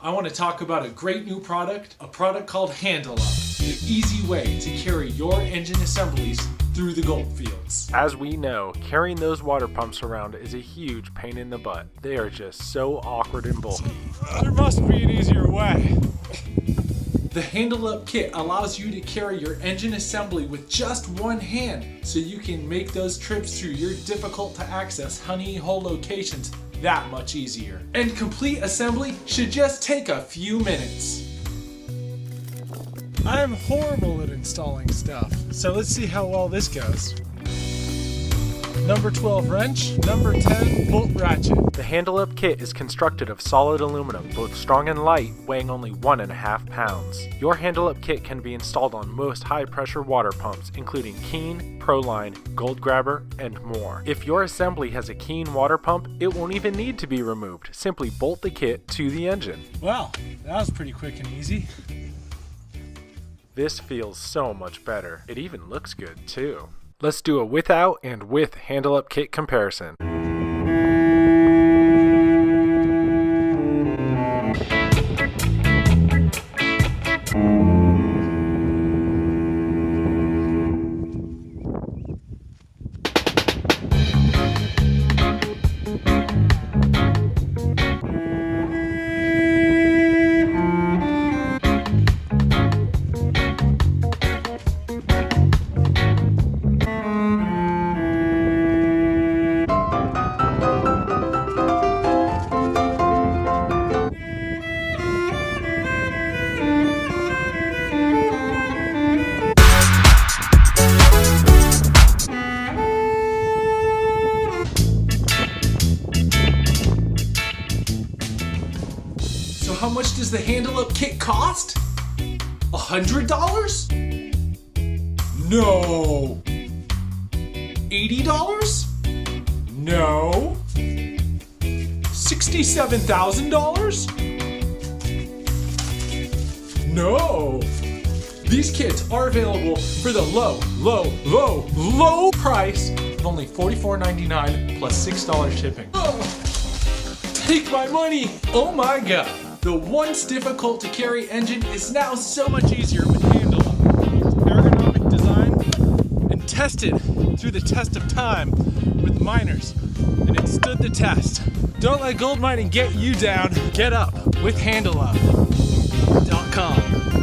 I want to talk about a great new product, a product called Handle Up, the easy way to carry your engine assemblies through the goldfields. As we know, carrying those water pumps around is a huge pain in the butt. They are just so awkward and bulky. There must be an easier way. The Handle Up kit allows you to carry your engine assembly with just one hand, so you can make those trips through your difficult to access honey hole locations that much easier. And complete assembly should just take a few minutes. I am horrible at installing stuff, so let's see how well this goes. Number 12 wrench, number 10 bolt ratchet. The Handle Up kit is constructed of solid aluminum, both strong and light, weighing only 1.5 pounds. Your Handle Up kit can be installed on most high-pressure water pumps, including Keen, Proline, Gold Grabber, and more. If your assembly has a Keen water pump, it won't even need to be removed. Simply bolt the kit to the engine. Wow, that was pretty quick and easy. This feels so much better. It even looks good, too. Let's do a without and with Handle Up kit comparison. So how much does the Handle Up kit cost? $100? No. $80? No. $67,000? No. These kits are available for the low price of only $44.99 plus $6 shipping. Take my money! Oh my god! The once difficult to carry engine is now so much easier with Handle Up. It's ergonomic design and tested through the test of time with miners, and it stood the test. Don't let gold mining get you down. Get up with HandleUp.com.